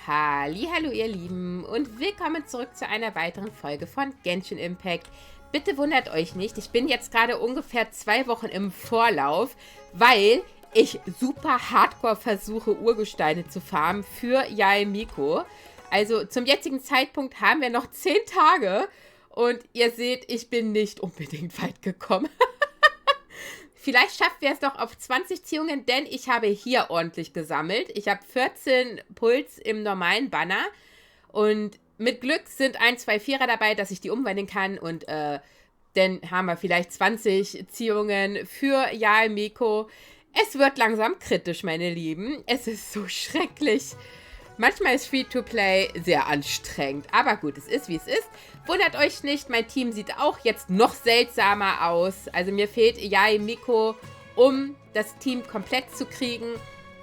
Hallihallo ihr Lieben und willkommen zurück zu einer weiteren Folge von Genshin Impact. Bitte wundert euch nicht, ich bin jetzt gerade ungefähr 2 Wochen im Vorlauf, weil ich super hardcore versuche, Urgesteine zu farmen für Yaemiko. Also zum jetzigen Zeitpunkt haben wir noch 10 Tage und ihr seht, ich bin nicht unbedingt weit gekommen. Vielleicht schaffen wir es doch auf 20 Ziehungen, denn ich habe hier ordentlich gesammelt. Ich habe 14 Puls im normalen Banner und mit Glück sind 1, 2, 4er dabei, dass ich die umwandeln kann und dann haben wir vielleicht 20 Ziehungen für Yaemiko. Es wird langsam kritisch, meine Lieben. Es ist so schrecklich. Manchmal ist Free-to-Play sehr anstrengend, aber gut, es ist, wie es ist. Wundert euch nicht, mein Team sieht auch jetzt noch seltsamer aus. Also mir fehlt Yaemiko, um das Team komplett zu kriegen.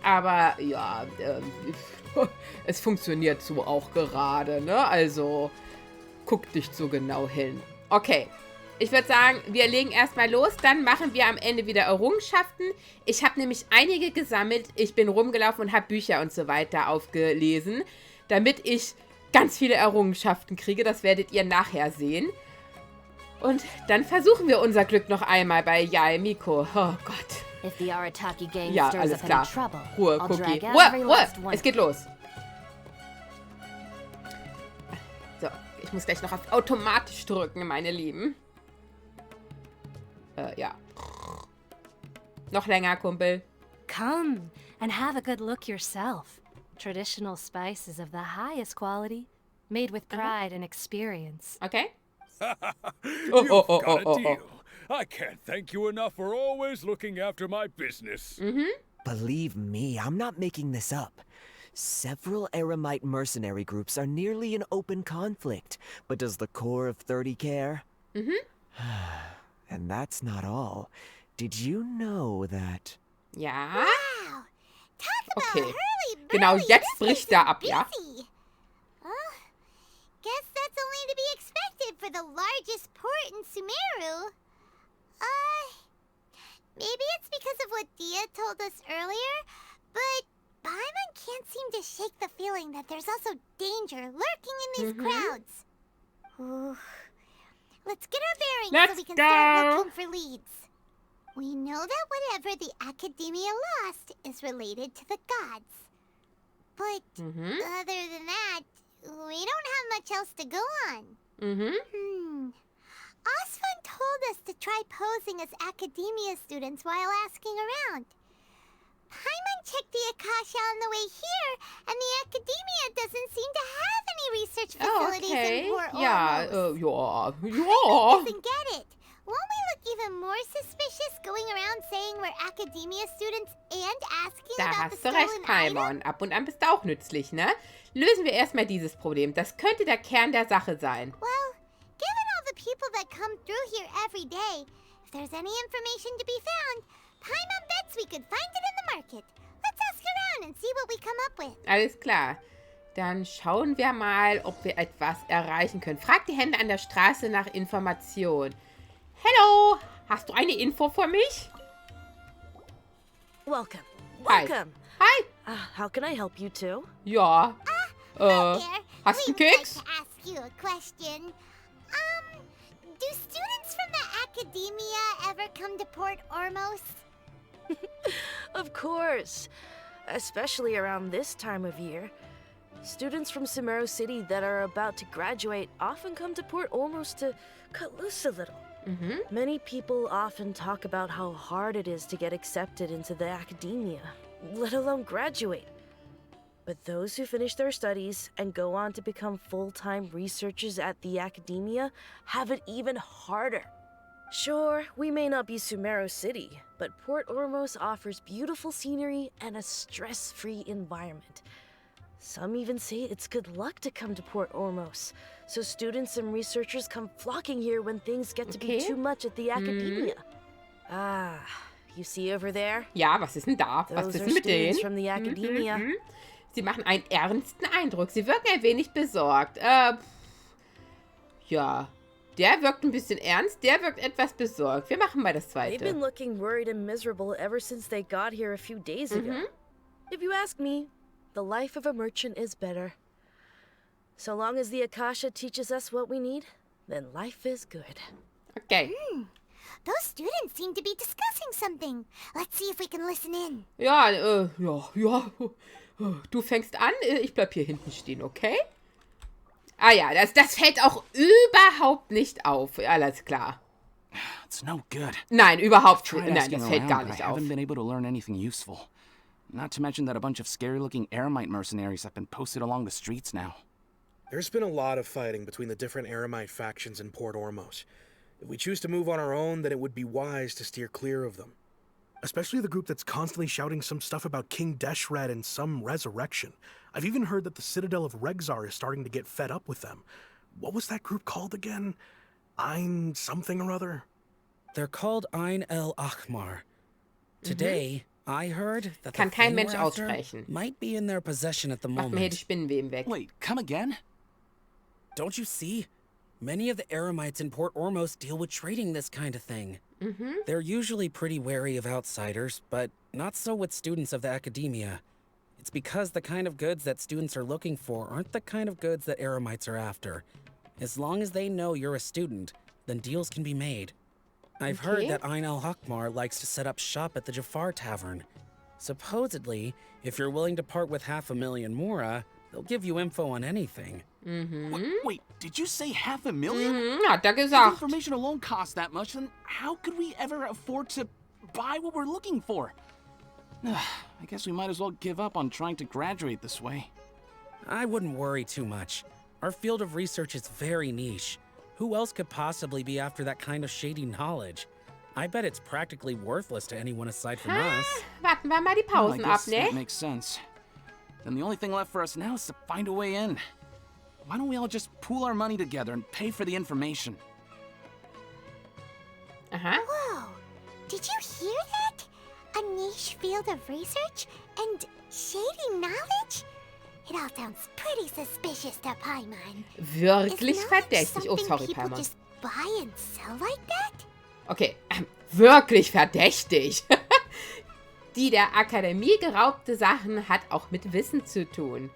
Aber ja, es funktioniert so auch gerade, ne? Also guckt nicht so genau hin. Okay, ich würde sagen, wir legen erstmal los, dann machen wir am Ende wieder Errungenschaften. Ich habe nämlich einige gesammelt. Ich bin rumgelaufen und habe Bücher und so weiter aufgelesen, damit ich ganz viele Errungenschaften kriege. Das werdet ihr nachher sehen. Und dann versuchen wir unser Glück noch einmal bei Yaemiko. Oh Gott. Ja, alles klar. Ruhe, Cookie. Ruhe. Es geht los. So, ich muss gleich noch auf automatisch drücken, meine Lieben. Ja. Noch länger, Kumpel. Come and have a good look yourself. Traditional spices of the highest quality, made with pride and experience. Okay. You've got a deal. I can't thank you enough for always looking after my business. Believe me, I'm not making this up. Several Eremite mercenary groups are nearly in open conflict, but does the core of 30 care? And that's not all. Did you know that... Ja. Wow! Talk about Okay. hurly-burly. Genau, jetzt This bricht place er is ab, ja? busy. Guess that's only to be expected for the largest port in Sumeru. Maybe it's because of what Dia told us earlier, but Paimon can't seem to shake the feeling that there's also danger lurking in these crowds. Ooh. Let's get our bearings Let's so we can go. start looking for leads. We know that whatever the Academia lost is related to the gods. But other than that, we don't have much else to go on. Osfun told us to try posing as Academia students while asking around. Paimon checked the Akasha on the way here, and the Academia doesn't seem to have any research facilities in Port Ja, Ormos. ja. Doesn't get it. Won't we look even more suspicious going around saying we're Academia students and asking Da about the hast du recht, stolen Paimon. item? Ab und an bist du auch nützlich, ne? Lösen wir erstmal dieses Problem. Das könnte der Kern der Sache sein. Well, given all the people that come through here every day, if there's any information to be found, Paimon bets we could find it in the market. Let's ask around and see what we come up with. Alles klar. Dann schauen wir mal, ob wir etwas erreichen können. Frag die Hände an der Straße nach Information. Hello, hast du eine Info für mich? Welcome. Hi. Welcome. Hi. How can I help you two? Ja. There, Hast du einen we would Keks? like to ask you a question. Do students from the Academia ever come to Port Ormos? Of course. Especially around this time of year. Students from Sumeru City that are about to graduate often come to Port Ormos to cut loose a little. Many people often talk about how hard it is to get accepted into the academia, let alone graduate. But those who finish their studies and go on to become full-time researchers at the academia have it even harder. Sure, we may not be Sumeru City, but Port Ormos offers beautiful scenery and a stress-free environment. Some even say it's good luck to come to Port Ormos, so students and researchers come flocking here when things get to be too much at the academia. Ah, you see over there? Ja, was ist denn da? Was Those ist are denn mit denen? students from the academia. Sie machen einen ernsten Eindruck. Sie wirken ein wenig besorgt. Ja, der wirkt ein bisschen ernst, der wirkt etwas besorgt. Wir machen mal das They've been zweite. looking worried and miserable ever since they got here a few days ago. If you ask me, the life of a merchant is better. So long as the Akasha teaches us what we need, then life is good. Okay. Those students seem to be discussing something. Let's see if we can listen in. Ja. Du fängst an, ich bleib hier hinten stehen, okay? Ah ja, das fällt auch überhaupt nicht auf. Alles klar. It's no good. Nein, überhaupt Tried nicht. Nein, asking das fällt gar around, but nicht I auf. haven't been able to learn anything useful. Not to mention that a bunch of scary-looking Eremite mercenaries have been posted along the streets now. There's been a lot of fighting between the different Eremite factions in Port Ormos. If we choose to move on our own, then it would be wise to steer clear of them. Especially the group that's constantly shouting some stuff about King Deshret and some resurrection. I've even heard that the Citadel of Regzar is starting to get fed up with them. What was that group called again? Ein something or other? They're called Ein el Achmar. Today, I heard that Kann the kein thing Mensch we're after aussprechen. might be in their possession at the Macht mir hier die moment. Spinnenweben weg. Wait, come again? Don't you see? Many of the Eremites in Port Ormos deal with trading this kind of thing. They're usually pretty wary of outsiders, but not so with students of the academia. It's because the kind of goods that students are looking for aren't the kind of goods that Eremites are after. As long as they know you're a student, then deals can be made. I've Okay. heard that Ein el Hakmar likes to set up shop at the Jafar Tavern. Supposedly, if you're willing to part with 500,000 mora, they'll give you info on anything. Wait, did you say 500,000? Hat er If gesagt. information alone costs that much, then how could we ever afford to buy what we're looking for? I guess we might as well give up on trying to graduate this way. I wouldn't worry too much. Our field of research is very niche. Who else could possibly be after that kind of shady knowledge? I bet it's practically worthless to anyone aside from us. Warten wir mal die Well, I Pausen ab, guess ne? that makes sense. Then the only thing left for us now is to find a way in. Why don't we all just pool our money together and pay for the information? Aha. Whoa! Did you hear that? A niche field of research and shady knowledge? It all sounds pretty suspicious to Paimon. Wirklich Is knowledge verdächtig. Oh, something sorry, people Paimon. just buy and sell like that? Okay, wirklich verdächtig. Die der Akademie geraubte Sachen hat auch mit Wissen zu tun.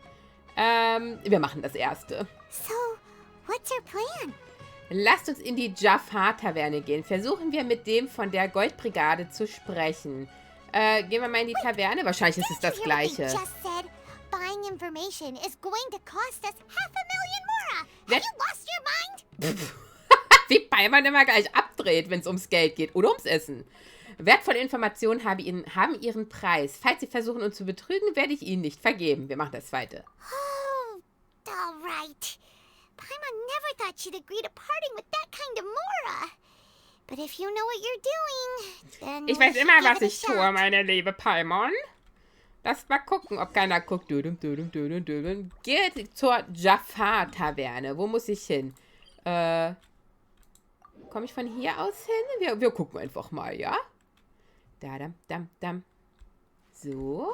Wir machen das Erste. So, what's your plan? Lasst uns in die Jafar-Taverne gehen. Versuchen wir mit dem von der Goldbrigade zu sprechen. Gehen wir mal in die Taverne? Wahrscheinlich ist es das Did you hear what Gleiche. they just said? Buying information is going to cost us 500,000 mora. That- Have you lost your mind? Wie Paimon immer gleich abdreht, wenn es ums Geld geht oder ums Essen. Wertvolle Informationen haben ihren Preis. Falls sie versuchen, uns zu betrügen, werde ich ihnen nicht vergeben. Wir machen das Zweite. Oh, all right. Paimon never thought she'd agree to parting with that kind of mora. But if you know what you're doing, then Ich we weiß should immer, give was it a ich tue, shot. meine liebe Paimon. Lass mal gucken, ob keiner guckt. Geht zur Jafar-Taverne. Wo muss ich hin? Komme ich von hier aus hin? Wir gucken einfach mal, ja? Dam. So.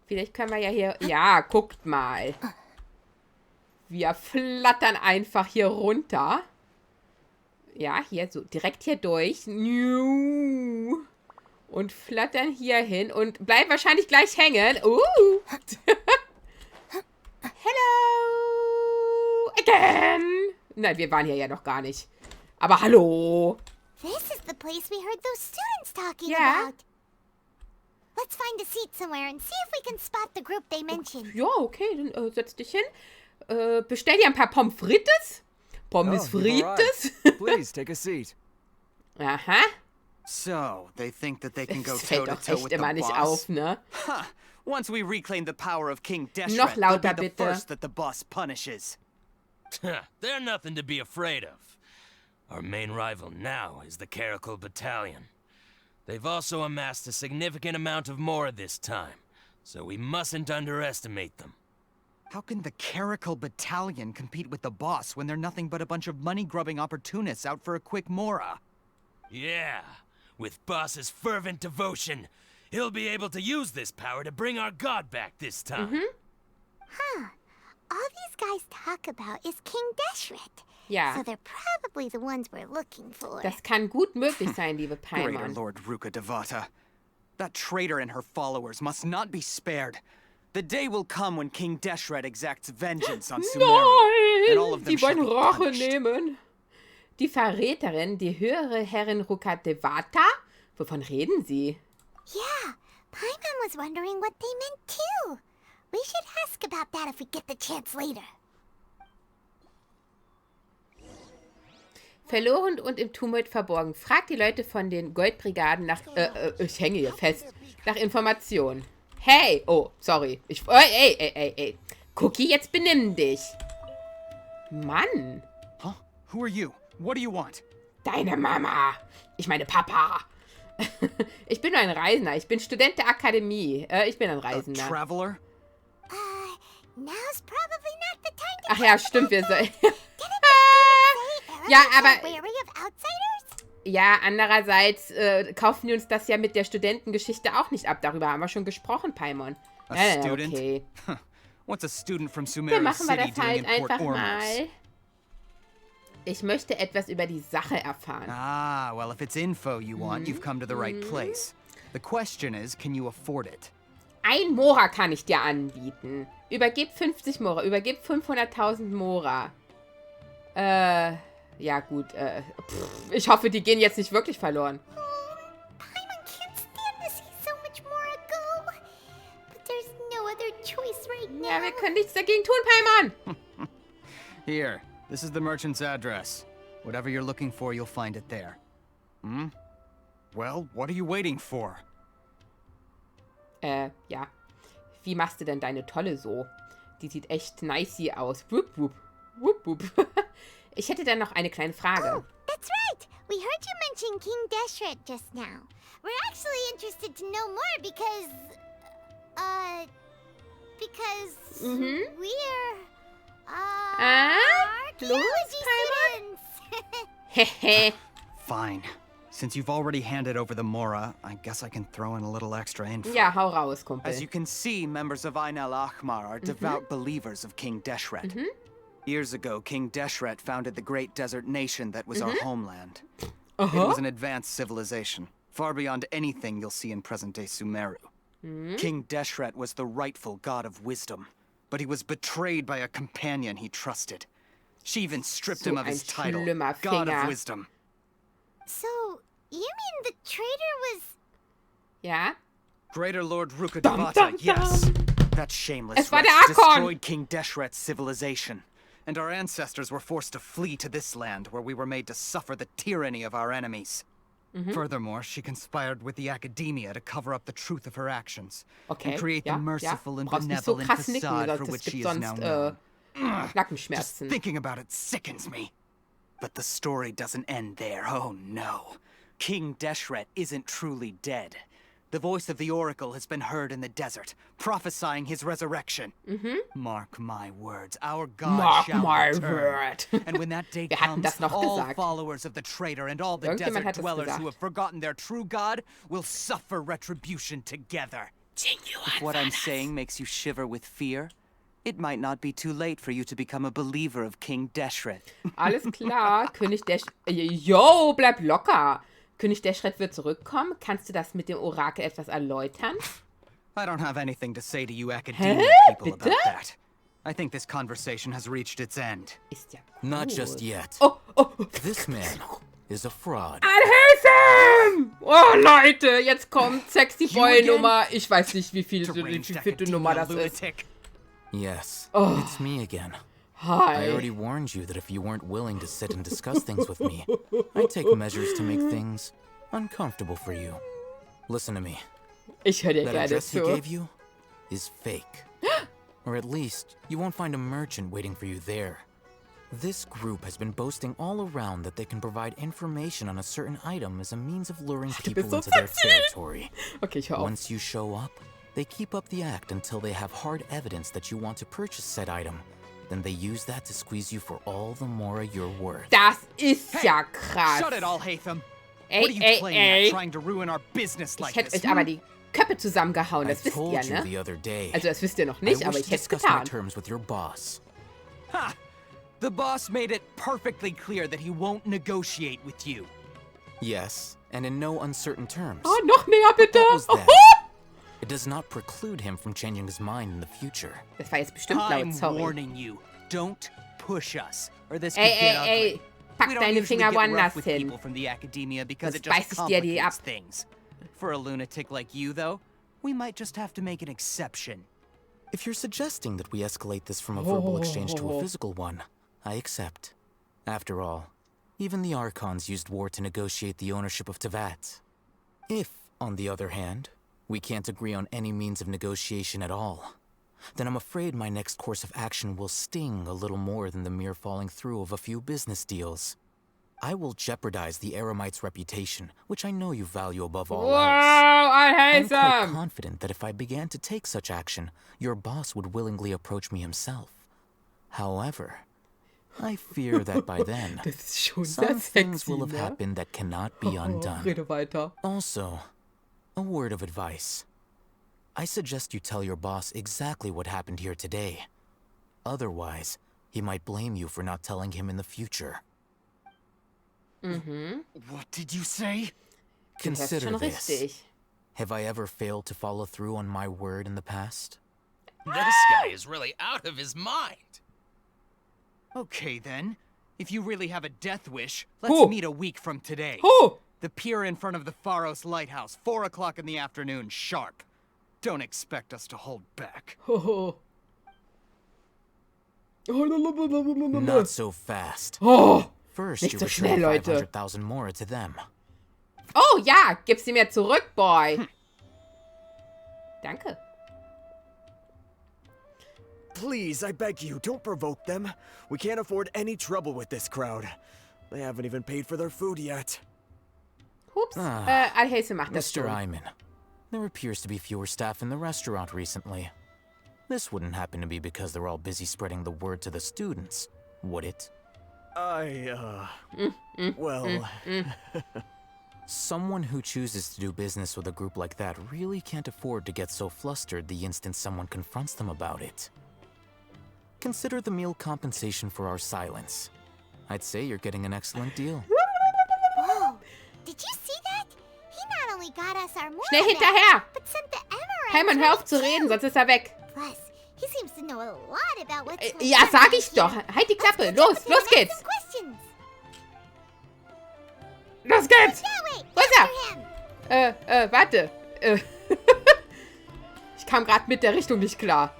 Vielleicht können wir ja hier... Ja, guckt mal. Wir flattern einfach hier runter. Ja, hier so. Direkt hier durch. Und flattern hier hin und bleiben wahrscheinlich gleich hängen. Hello again. Nein, wir waren hier ja noch gar nicht. Aber hallo. This is the place we heard those students talking Yeah. about. Let's find a seat somewhere and see if we can spot the group they mentioned. Ja, okay, dann setz dich hin. Bestell dir ein paar Pommes frites. Pommes Oh, you've frites. Please take a seat. Aha. So, they think that they can go Das fällt doch toe-to-toe echt with the immer nicht boss? auf, ne? Huh. Once we reclaim the power of King Deshret, Noch they'll lauter, be the bitte. first that the boss punishes. They're nothing to be afraid of. Our main rival now is the Caracal Battalion. They've also amassed a significant amount of more this time, so we mustn't underestimate them. How can the Caracal Battalion compete with the boss when they're nothing but a bunch of money-grubbing opportunists out for a quick mora? Yeah, with Boss's fervent devotion, he'll be able to use this power to bring our god back this time. All these guys talk about is King Deshret. Ja, So they're probably the ones we're looking for. das kann gut möglich sein, liebe Greater Paimon. Lord Ruka Devata. That traitor and her followers must not be spared. The day will come when King Deshret exacts vengeance on Sumeru. And all of them Sie wollen shall be Rache punished. nehmen. Die Verräterin, die höhere Herrin Rukatevata? Wovon reden sie? Yeah, Paimon was wondering what they meant too. We should ask about that if we get the chance later. Verloren und im Tumult verborgen. Fragt die Leute von den Goldbrigaden nach... ich hänge hier fest. Nach Informationen. Hey! Oh, sorry. Ey. Cookie, jetzt benimm dich. Mann. Huh? Who are you? What do you want? Deine Mama. Ich meine Papa. Ich bin nur ein Reisender. Ich bin Student der Akademie. Ich bin ein Reisender. A traveler? Now's probably not the time to Ach ja, stimmt, wir sollen... Ja, aber... wary of outsiders? Ja, andererseits kaufen wir uns das ja mit der Studentengeschichte auch nicht ab. Darüber haben wir schon gesprochen, Paimon. A student? Okay. What's a student from Dann Sumeru machen wir City das doing halt in Port einfach Ormuz? mal. Ich möchte etwas über die Sache erfahren. Ah, well, if it's info you want, you've come to the right place. The question is, can you afford it? Ein Mora kann ich dir anbieten. Übergib 50 Mora. Übergib 500.000 Mora. Ja gut. Ich hoffe, die gehen jetzt nicht wirklich verloren. Paimon can't stand to see so much Mora go. But there's no other choice right now. Ja, wir können nichts dagegen tun, Paimon. Here, this is the merchant's address. Whatever you're looking for, you'll find it there. Hmm? Well, what are you waiting for? Ja. Wie machst du denn deine Tolle so? Die sieht echt nice hier aus. Wupp, wupp. Wupp, wupp. Ich hätte dann noch eine kleine Frage. Oh, that's right. We heard you mention King Deshret just now. We're actually interested to know more because we're archaeology students. Hehe. Fine. Since you've already handed over the Mora, I guess I can throw in a little extra info. Ja, hau raus, Kumpel. As you can see, members of Ain al-Ahmar are devout believers of King Deshret. Years ago, King Deshret founded the great desert nation that was our homeland. It was an advanced civilization, far beyond anything you'll see in present-day Sumeru. King Deshret was the rightful god of wisdom, but he was betrayed by a companion he trusted. She even stripped him of his title, God of Wisdom. So, you mean the traitor was... Ja? Greater Lord Rukadevata, yes. That shameless Es war wretch der Arkon. destroyed King Deshret's civilization. And our ancestors were forced to flee to this land, where we were made to suffer the tyranny of our enemies. Furthermore, she conspired with the academia to cover up the truth of her actions, and create the merciful and Brauchst nicht so benevolent krass nicken, facade for das which gibt she is now sonst known. Just Nackenschmerzen. thinking about it sickens me. But the story doesn't end there, oh no. King Deshret isn't truly dead. The voice of the Oracle has been heard in the desert, prophesying his resurrection. Mark my words, our God Mark shall my return. word. And when that day Wir hatten comes, das noch all gesagt. followers of the traitor and all the Irgendjemand desert hat das dwellers gesagt. who have forgotten their true God will suffer retribution together. If what I'm saying makes you shiver with fear, it might not be too late for you to become a believer of King Deshret. Alles klar. König Deshret... Yo, bleib locker. König Deshret wird zurückkommen. Kannst du das mit dem Orakel etwas erläutern? I don't have anything to say to you academia people about that. I think this conversation has reached its end. Ist ja gut. Not just yet. Oh. This man is a fraud. Anhelfen! Oh, Leute, jetzt kommt Sexy Boy again? Nummer. Ich weiß nicht, wie viel Deranged vierte Nummer das academia ist. lunatic. Yes, Oh. it's me again. I Hi. already warned you that if you weren't willing to sit and discuss things with me, I'd take measures to make things uncomfortable for you. Listen to me. Ich höre dir That gerne address he zu. gave you is fake. Or at least, you won't find a merchant waiting for you there. This group has been boasting all around that they can provide information on a certain item as a means of luring people bist so into their sexy. territory. Okay, ich höre auf. Once you show up, they keep up the act until they have hard evidence that you want to purchase said item. Then they use that to squeeze you for all the more you're worth. Das ist ja krass. Shut it all, Hatham. Ey, What are you ey, playing ey. at, trying to ruin our business Ich like hätte this? euch aber die Köpfe zusammengehauen, I das wisst told ihr, you ne? the other day. Also das wisst ihr noch I nicht, aber wish ich to hätte es discuss my getan. terms with your boss. Ha! The boss made it perfectly clear that he won't negotiate with you. Yes, and in no uncertain terms. Oh, noch näher bitte. That was that. it does not preclude him from changing his mind in the future. Das war jetzt bestimmt laut, I'm sorry. warning you, don't push us, or this could get ugly. Ey, pack We don't deine usually Finger get rough woanders with hin. people from the academia because Sonst it just beiß ich dir die ab. complicates things. For a lunatic like you, though, we might just have to make an exception. If you're suggesting that we escalate this from a verbal exchange to a physical one, I accept. After all, even the Archons used war to negotiate the ownership of Tevat. If, on the other hand, we can't agree on any means of negotiation at all, then I'm afraid my next course of action will sting a little more than the mere falling through of a few business deals. I will jeopardize the Eremite's reputation, which I know you value above all else. I'm quite confident that if I began to take such action, your boss would willingly approach me himself. However, I fear that by then, some things will have happened that cannot be undone. Also, a word of advice. I suggest you tell your boss exactly what happened here today. Otherwise, he might blame you for not telling him in the future. What did you say? Consider this. Have I ever failed to follow through on my word in the past? This guy is really out of his mind. Okay, then. If you really have a death wish, let's meet a week from today. The pier in front of the Pharos Lighthouse, 4 o'clock in the afternoon, sharp. Don't expect us to hold back. Not so fast. First, nicht you so return schnell, Leute. 500,000 more to them. Oh ja, gib sie mir zurück, Boy. Danke. Please, I beg you, don't provoke them. We can't afford any trouble with this crowd. They haven't even paid for their food yet. Hups. Alhelse macht das Mr. schon. Iman, there appears to be fewer staff in the restaurant recently. This wouldn't happen to be because they're all busy spreading the word to the students, would it? Well... Someone who chooses to do business with a group like that really can't afford to get so flustered the instant someone confronts them about it. Consider the meal compensation for our silence. I'd say you're getting an excellent deal. Whoa! Did you see that? He not only got us our Schnell morning hinterher! but sent the Emirates. Heimann, hör auf zu reden, sonst ist er weg. Plus, he seems to know a lot about what's going Ja, on sag ich here. doch. Halt die Klappe. Let's Los, get los to him and ask geht's. some questions. Los geht's. That way, Wo ist after er? him. Warte. Ich kam gerade mit der Richtung nicht klar.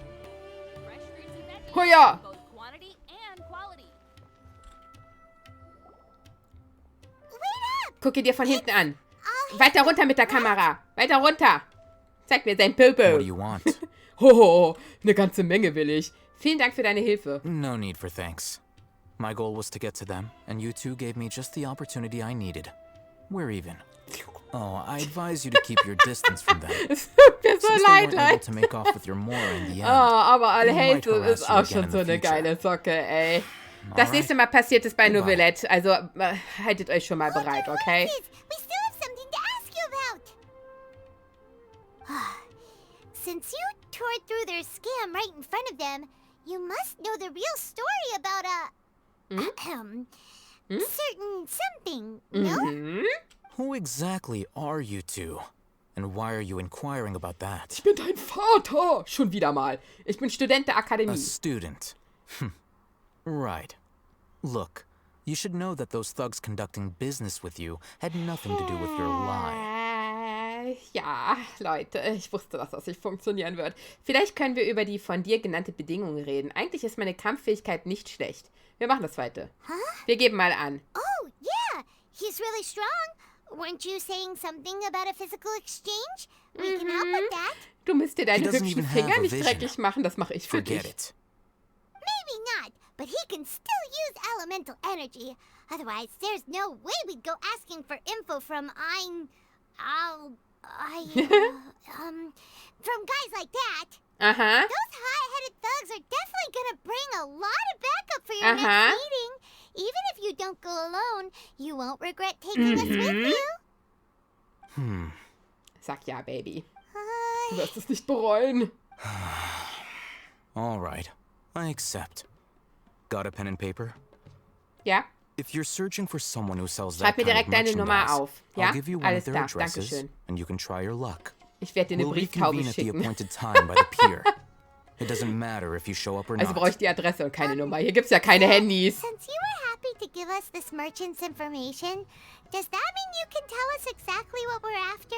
Oh ja. Gucke dir von hinten an. Weiter runter mit der Kamera. Weiter runter. Zeig mir sein What do Popo. you want? Hoho, eine ganze Menge will ich. Vielen Dank für deine Hilfe. No need for thanks. My goal was to get to them, and you two gave me just the opportunity I needed. We're even. Oh, I advise you to keep your distance from them. Es tut mir so Since they leid, weren't able Leute. to make off with your Mora in the end. Aber might Alhelse harass ist you auch again schon in so the eine future. geile Socke, ey. Das Alright. nächste Mal passiert es bei Goodbye. Novelette. Also, haltet euch schon mal bereit, okay? Please, we still have something to ask you about. Since you tore through their scam right in front of them, you must know the real story about certain something, no? Mhm. Who exactly are you two? And why are you inquiring about that? Ich bin dein Vater. Schon wieder mal. Ich bin Student der A Akademie. student. Right. Look, you should know that those thugs conducting business with you had nothing to do with your lie. Ja, Leute, ich wusste, dass das nicht funktionieren wird. Vielleicht können wir über die von dir genannte Bedingungen reden. Eigentlich ist meine Kampffähigkeit nicht schlecht. Wir machen das heute. Wir geben mal an. Oh, yeah, he's really strong. Weren't you saying something about a physical exchange? We can help with that. Du musst dir deine He doesn't hübschen even have Finger a nicht vision. dreckig machen, das mache ich für Forget dich. it. Maybe not, but he can still use elemental energy. Otherwise, there's no way we'd go asking for info from from guys like that. Aha. Those high-headed thugs are definitely gonna bring a lot of backup for your next meeting. Even if you don't go alone, you won't regret taking us with you. Sag ja, Baby. Du wirst es nicht bereuen. All right. I accept. Got a pen and paper? Ja? If you're searching for someone who sells Schreib that mir kind of direkt deine Nummer merchandise, auf. Ja? I'll give you one Alles of their klar, addresses, Dankeschön. and you can try your luck. Ich werde dir eine We'll Brieftaube reconvene at the schicken. appointed time by the pier. It doesn't matter if you show up or Also not. brauche ich die Adresse und keine Nummer. Hier gibt's ja keine Handys. Since you were happy to give us this merchant's information, does that mean you can tell us exactly what we're after?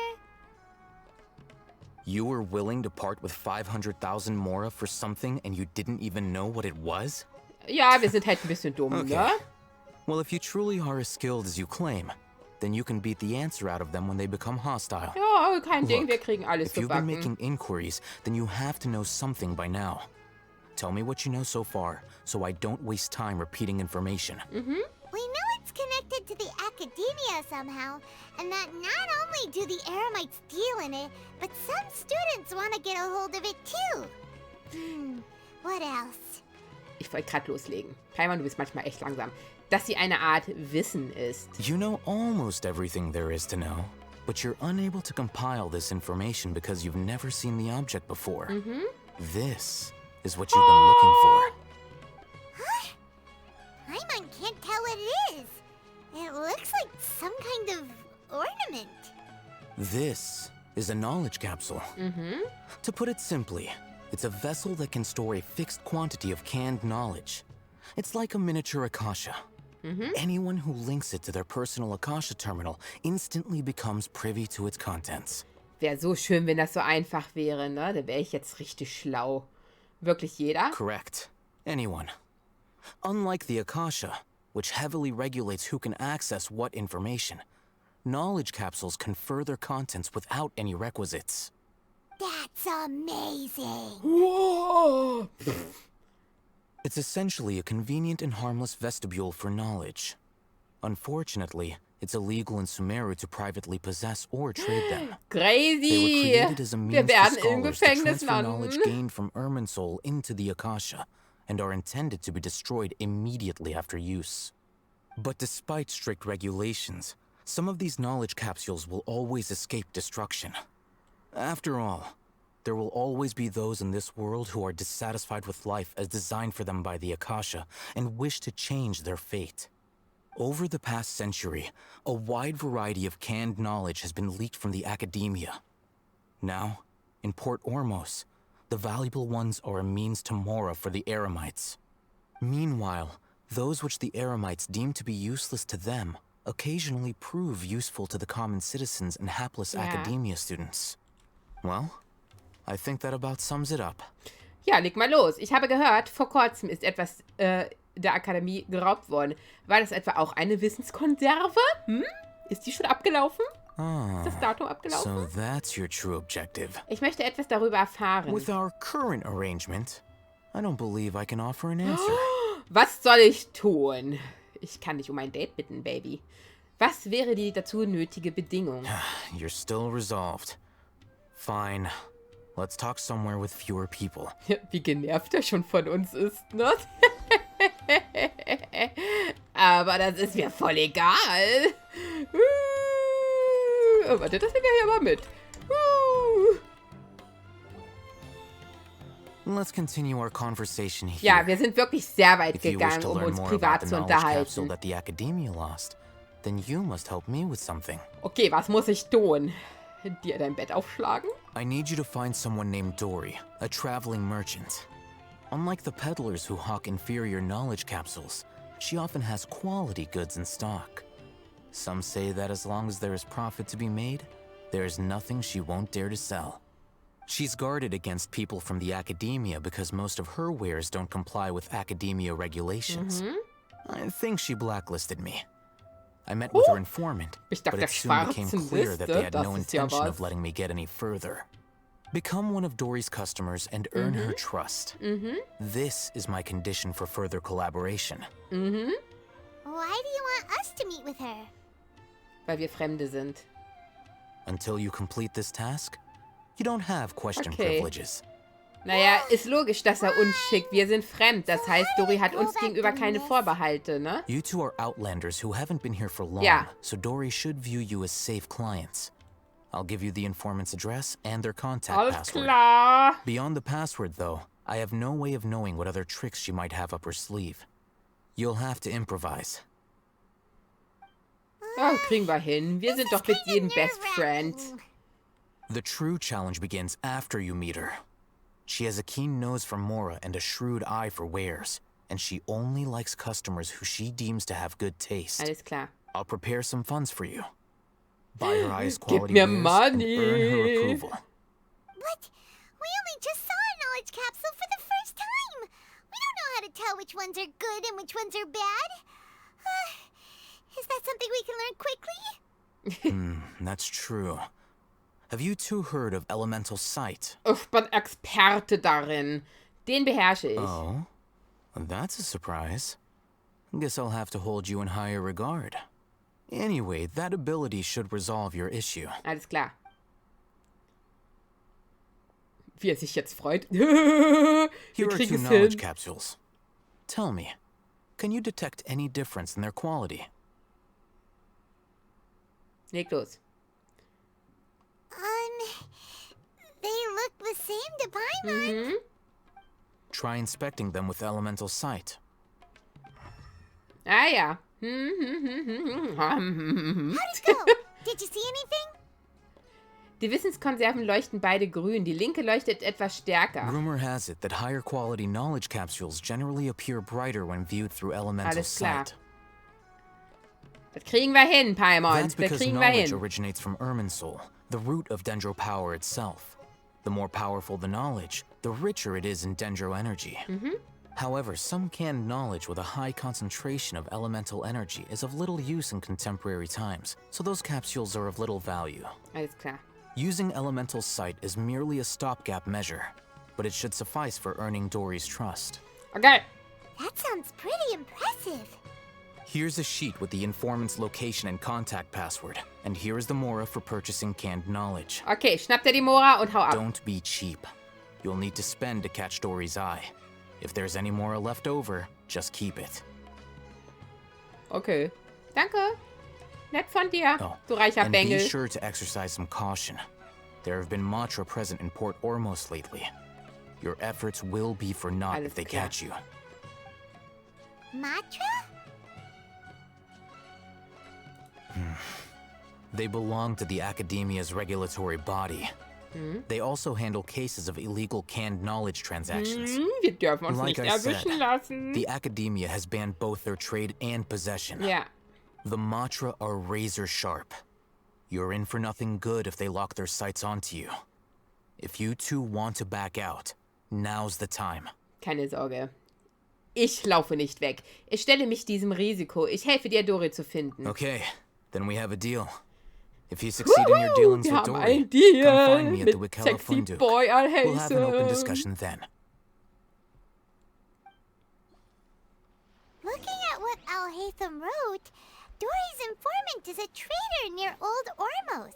You were willing to part with 500,000 Mora for something and you didn't even know what it was? Ja, wir sind halt ein bisschen dumm, Okay. ne? Well, if you truly are as skilled as you claim, then you can beat the answer out of them when they become hostile. Ja, kein Ding, Look, wir kriegen alles if you've been gebacken. making inquiries, then you have to know something by now. Tell me what you know so far, so I don't waste time repeating information. We know it's connected to the academia somehow, and that not only do the Eremites deal in it, but some students want to get a hold of it too. What else? Ich wollte gerade loslegen. Paimon, du bist manchmal echt langsam. Dass sie eine Art Wissen ist. You know almost everything there is to know, but you're unable to compile this information because you've never seen the object before. This is what you've been looking for. Paimon can't tell what it is. It looks like some kind of ornament. This is a knowledge capsule. To put it simply, it's a vessel that can store a fixed quantity of canned knowledge. It's like a miniature Akasha. Anyone who links it to their personal Akasha terminal instantly becomes privy to its contents. Wäre so schön, wenn das so einfach wäre, ne? Da wäre ich jetzt richtig schlau. Wirklich jeder? Correct. Anyone. Unlike the Akasha, which heavily regulates who can access what information, knowledge capsules confer their contents without any requisites. That's amazing. Whoa! It's essentially a convenient and harmless vestibule for knowledge. Unfortunately, it's illegal in Sumeru to privately possess or trade them. They were Crazy! created as a Wir means for werden im scholars to Gefängnis transfer knowledge landen. gained from Irminsul into the Akasha, and are intended to be destroyed immediately after use. But despite strict regulations, some of these knowledge capsules will always escape destruction. After all, there will always be those in this world who are dissatisfied with life as designed for them by the Akasha and wish to change their fate. Over the past century, a wide variety of canned knowledge has been leaked from the academia. Now, in Port Ormos, the valuable ones are a means to Mora for the Eremites. Meanwhile, those which the Eremites deem to be useless to them occasionally prove useful to the common citizens and hapless academia students. Well, I think that about sums it up. Ja, leg mal los. Ich habe gehört, vor kurzem ist etwas der Akademie geraubt worden. War das etwa auch eine Wissenskonserve? Ist die schon abgelaufen? Ist das Datum abgelaufen? So that's your true objective. Ich möchte etwas darüber erfahren. With our current arrangement, I don't believe I can offer an answer. Was soll ich tun? Ich kann dich um ein Date bitten, Baby. Was wäre die dazu nötige Bedingung? You're still resolved. Fine. Let's talk somewhere with fewer people. Wie genervt er schon von uns ist, ne? Aber das ist mir voll egal. Oh, warte, das nehmen wir hier mal mit. Let's continue our conversation here. Ja, wir sind wirklich sehr weit If you wish gegangen, to um learn uns more privat about the zu knowledge capsule unterhalten. that the academia lost, then you must help me with something. Okay, was muss ich tun? Dir dein Bett aufschlagen? I need you to find someone named Dory, a traveling merchant. Unlike the peddlers who hawk inferior knowledge capsules, she often has quality goods in stock. Some say that as long as there is profit to be made, there is nothing she won't dare to sell. She's guarded against people from the academia because most of her wares don't comply with academia regulations. I think she blacklisted me. I met with her informant, Ich dachte, but it der soon became schwarzen clear that they Liste, had das no ist ja intention was. of letting me get any further. Become one of Dory's customers and earn her trust. This is my condition for further collaboration. Why do you want us to meet with her? Weil wir Fremde sind. Until you complete this task, you don't have question Okay. privileges. Naja, ist logisch, dass er uns schickt. Wir sind fremd. Das heißt, Dory hat uns gegenüber keine Vorbehalte, ne? You two are outlanders who haven't been here for long, Yeah. so Dory should view you as safe clients. I'll give you the informant's address and their contact Alles password. klar. Beyond the password, though, I have no way of knowing what other tricks she might have up her sleeve. You'll have to improvise. Ja, kriegen wir hin. Wir sind doch mit jedem Best Friend. The true challenge begins after you meet her. She has a keen nose for Mora and a shrewd eye for wares, and she only likes customers who she deems to have good taste. Alles klar. I'll prepare some funds for you. Buy her highest Gib quality mir wares and money. earn her approval. But we only just saw a knowledge capsule for the first time. We don't know how to tell which ones are good and which ones are bad. Is that something we can learn quickly? That's true. Have you two heard of elemental sight? Ich bin Experte darin. Den beherrsche ich. Oh, that's a surprise. Guess I'll have to hold you in higher regard. Anyway, that ability should resolve your issue. Alles klar. Wie sich jetzt freut. Wir Here are kriegen two es knowledge hin. capsules. Tell me, can you detect any difference in their quality? Leg los. They look the same to Paimon. Try inspecting them with elemental sight. Ah ja. How'd it go? Did you see anything? Die Wissenskonserven leuchten beide grün. Die linke leuchtet etwas stärker. Rumor has it that higher quality knowledge capsules generally appear brighter when viewed through elemental Alles klar. sight. Das kriegen wir hin, Paimon. That's Das because kriegen wir knowledge hin. originates from Irminsul, the root of Dendro power itself. The more powerful the knowledge, the richer it is in Dendro energy. However, some canned knowledge with a high concentration of elemental energy is of little use in contemporary times, so those capsules are of little value. Alles klar. Using elemental sight is merely a stopgap measure, but it should suffice for earning Dory's trust. Okay. That sounds pretty impressive. Here's a sheet with the informant's location and contact password, and here is the Mora for purchasing canned knowledge. Okay, schnapp dir die Mora und hau ab. Don't be cheap. You'll need to spend to catch Dory's eye. If there's any Mora left over, just keep it. Okay. Danke. Nett von dir, Oh, du reicher and be Bengel. sure to exercise some caution. There have been Matra present in Port Ormos lately. Your efforts will be for naught Alles if they klar. catch you. Matra? They belong to the Academia's regulatory body. They also handle cases of illegal canned knowledge transactions. Wir dürfen uns Like nicht I said, erwischen lassen. the Academia has banned both their trade and possession. Ja. The Matra are razor sharp. You're in for nothing good if they lock their sights onto you. If you two want to back out, now's the time. Keine Sorge. Ich laufe nicht weg. Ich stelle mich diesem Risiko. Ich helfe dir, Dory zu finden. Okay, then we have a deal. If you succeed in your dealings Wir with haben Dory, ein Deal come find me at mit the Wikella Sexy Funduk. Boy We'll have an open Alhase. discussion then. Looking at what Alhaitham wrote, Dory's informant is a trader near Old Ormos.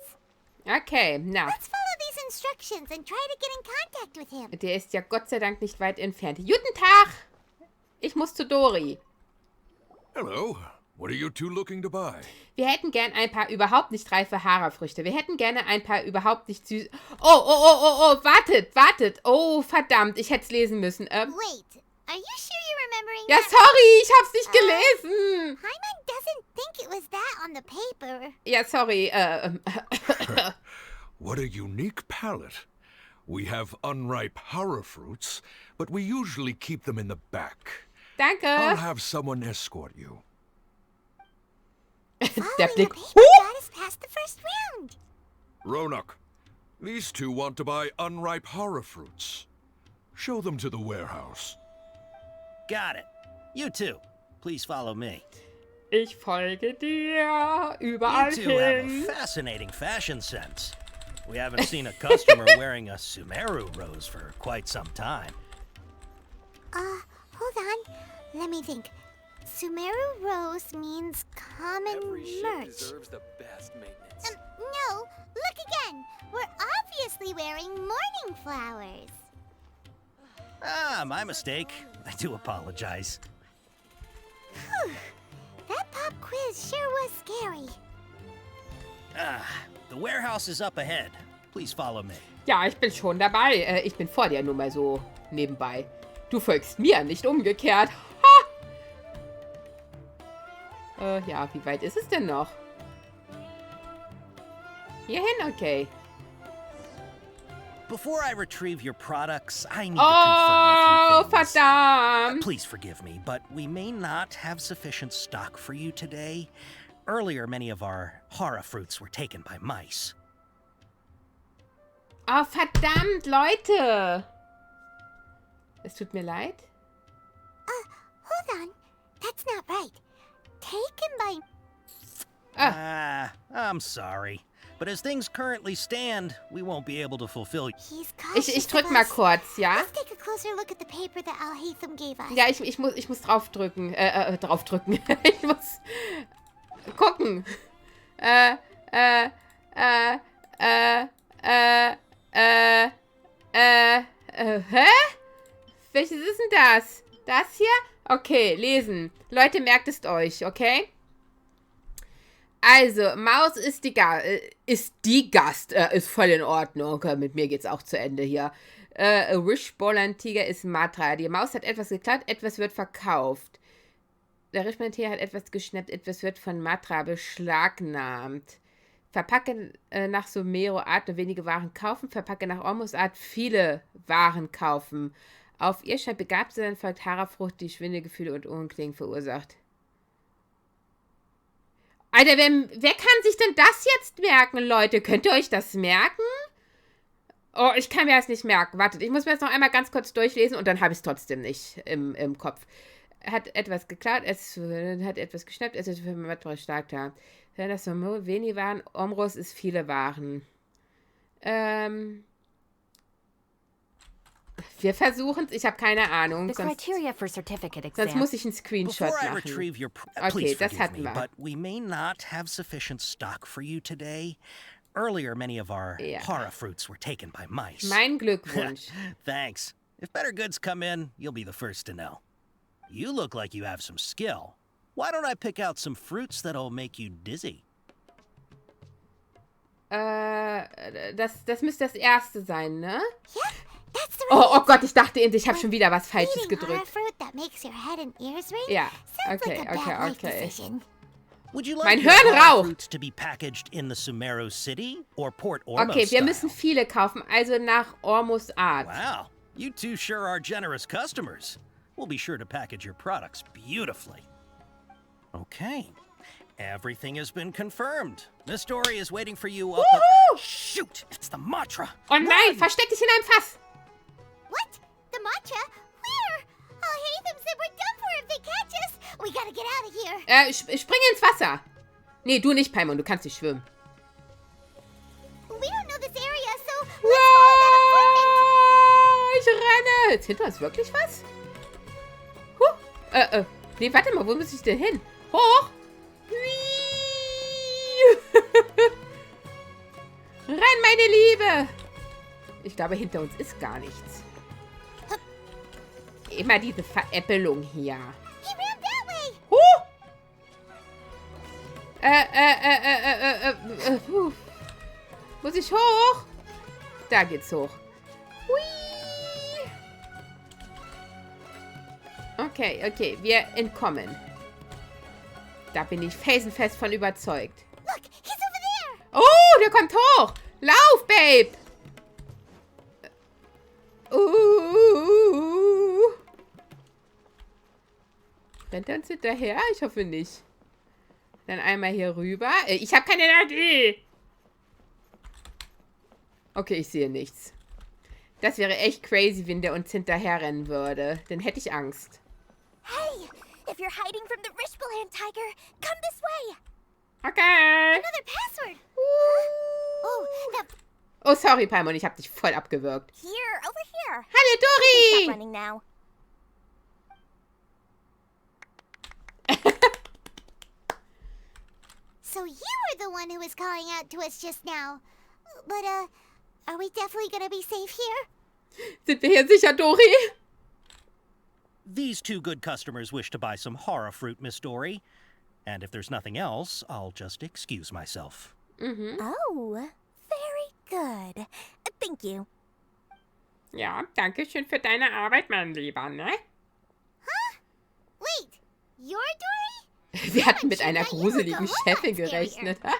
Okay, na. Let's follow these instructions and try to get in contact with him. Der ist ja Gott sei Dank nicht weit entfernt. Guten Tag! Ich muss zu Dory. Hello. What are you two looking to buy? Wir hätten gern ein paar überhaupt nicht reife Harafrüchte. Wir hätten gerne ein paar überhaupt nicht süß... Oh, wartet. Oh, verdammt, ich hätte es lesen müssen. Wait, are you sure you're remembering Ja, that? sorry, ich hab's nicht gelesen. Paimon doesn't think it was that on the paper. Ja, sorry, What a unique palate. We have unripe hara fruits, but we usually keep them in the back. I'll danke. have someone escort you. Der Following Blick. the paper got us past the first round. Ronak, these two want to buy unripe hara fruits. Show them to the warehouse. Got it. You two, please follow me. Ich folge dir überall You two have a hin. fascinating fashion sense. We haven't seen a customer wearing a Sumeru rose for quite some time. Hold on. Let me think. Sumeru Rose means common merch. deserves the best maintenance. No, look again. We're obviously wearing morning flowers. Ah, my mistake. I do apologize. That pop quiz sure was scary. Ah, the warehouse is up ahead. Please follow me. Ja, ich bin schon dabei. Ich bin vor dir, nur mal so nebenbei. Du folgst mir, nicht umgekehrt. Ha! Ja, wie weit ist es denn noch? Hierhin? Okay. Before I retrieve your products, I need to Oh, confirm a few things. verdammt. Please forgive me, but we may not have sufficient stock for you today. Earlier, many of our hara fruits were taken by mice. Oh, verdammt, Leute. Es tut mir leid. Hold on. That's not right. Taken by... I'm sorry. But as things currently stand, we won't be able to fulfill... He's cautious Ich drück mal kurz, ja? Let's take a closer look at the paper that Al-Haytham gave us. Ja, ich muss draufdrücken. Draufdrücken. Ich muss gucken. Hä? Welches ist denn das? Das hier? Okay, lesen. Leute, merkt es euch, okay? Also, Maus ist die Gast. Ist voll in Ordnung. Okay, mit mir geht's auch zu Ende hier. Wishbone-Tiger ist Matra. Die Maus hat etwas geklaut, etwas wird verkauft. Der Wishbone-Tiger hat etwas geschnappt, etwas wird von Matra beschlagnahmt. Verpacke nach Sumero-Art nur wenige Waren kaufen, verpacke nach Ormus-Art viele Waren kaufen. Auf ihr scheint begabt zu sein, folgt Harafrucht, die Schwindelgefühle und Unklingen verursacht. Alter, wer kann sich denn das jetzt merken, Leute? Könnt ihr euch das merken? Oh, ich kann mir das nicht merken. Wartet, ich muss mir das noch einmal ganz kurz durchlesen und dann habe ich es trotzdem nicht im Kopf. Hat etwas geklaut, es hat etwas geschnappt, es ist für Matra stark da. Das so wenig Waren, Omros ist viele Waren. Wir versuchen es, ich habe keine Ahnung. Sonst muss ich einen Screenshot machen. Okay, das hatten wir. But we may not have sufficient stock for you today. Earlier, many of our hara fruits were taken by mice. Mein Glückwunsch. Thanks. If better goods come in, you'll be the first to know. You look like you have some skill. Why don't I pick out some fruits that'll make you dizzy? Das müsste das erste sein, ne? Yeah, that's the oh Gott, ich dachte, ich habe schon wieder was Falsches gedrückt. Ja, okay. Would you like Mein Hirn raucht. fruits to be packaged in the Sumero City or Port Ormos Okay, wir style? müssen viele kaufen, also nach Ormus Art. Wow, you two sure are generous customers. We'll be sure to package your products beautifully. Okay, everything has been confirmed. Miss Dory is waiting for you up at... Shoot, it's the Matra. Oh nein, versteck dich in einem Fass. What? The Matra? Where? Al-Haytham said we're done for if they catch us. We gotta get out of here. Spring ins Wasser. Nee, du nicht, Paimon, du kannst nicht schwimmen. We don't know this area, so let's follow that informant. Ich renne. Jetzt hinter uns wirklich was? Nee, warte mal, wo muss ich denn hin? Hoch. Renn, meine Liebe. Ich glaube, hinter uns ist gar nichts. Immer diese Veräppelung hier. He ran that way. Muss ich hoch? Da geht's hoch. Hui. Okay, wir entkommen. Da bin ich felsenfest von überzeugt. Look, he's over there. Oh, der kommt hoch. Lauf, Babe. Rennt er uns hinterher? Ich hoffe nicht. Dann einmal hier rüber. Ich habe keine Energie. Okay, ich sehe nichts. Das wäre echt crazy, wenn der uns hinterher rennen würde. Dann hätte ich Angst. Hey, if you're hiding from the Rishbalan tiger, come this way. Okay. Another password. Oh, sorry, Paimon, ich habe dich voll abgewürgt. Here, over here. Hallo, Dori. Stop running now. So you were the one who was calling out to us just now. But, are we definitely gonna be safe here? Sind wir hier sicher, Dori? These two good customers wish to buy some hara fruit, Miss Dory. And if there's nothing else, I'll just excuse myself. Oh, very good. Thank you. Ja, danke schön für deine Arbeit, mein Lieber, ne? Huh? Wait, you're Dory? Wir hatten mit einer gruseligen Chefin gerechnet. Hey,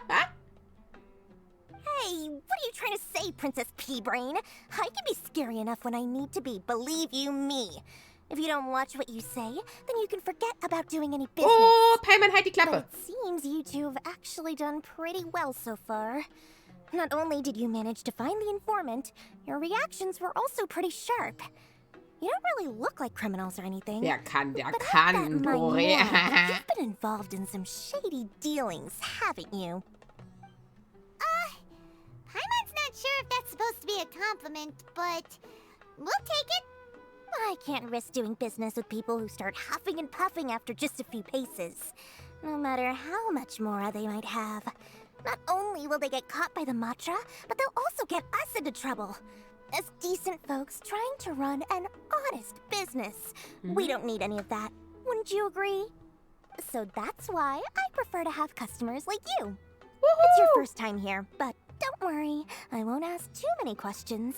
what are you trying to say, Princess Pea-Brain. I can be scary enough when I need to be, believe you me. If you don't watch what you say, then you can forget about doing any business. Oh, Paimon, halt die Klappe. But it seems you two have actually done pretty well so far. Not only did you manage to find the informant, your reactions were also pretty sharp. You don't really look like criminals or anything. Der kann, But Dori. you've been involved in some shady dealings, haven't you? Paimon's not sure if that's supposed to be a compliment, but we'll take it. I can't risk doing business with people who start huffing and puffing after just a few paces. No matter how much more they might have. Not only will they get caught by the Matra, but they'll also get us into trouble. As decent folks trying to run an honest business. We don't need any of that. Wouldn't you agree? So that's why I prefer to have customers like you. It's your first time here, but don't worry. I won't ask too many questions.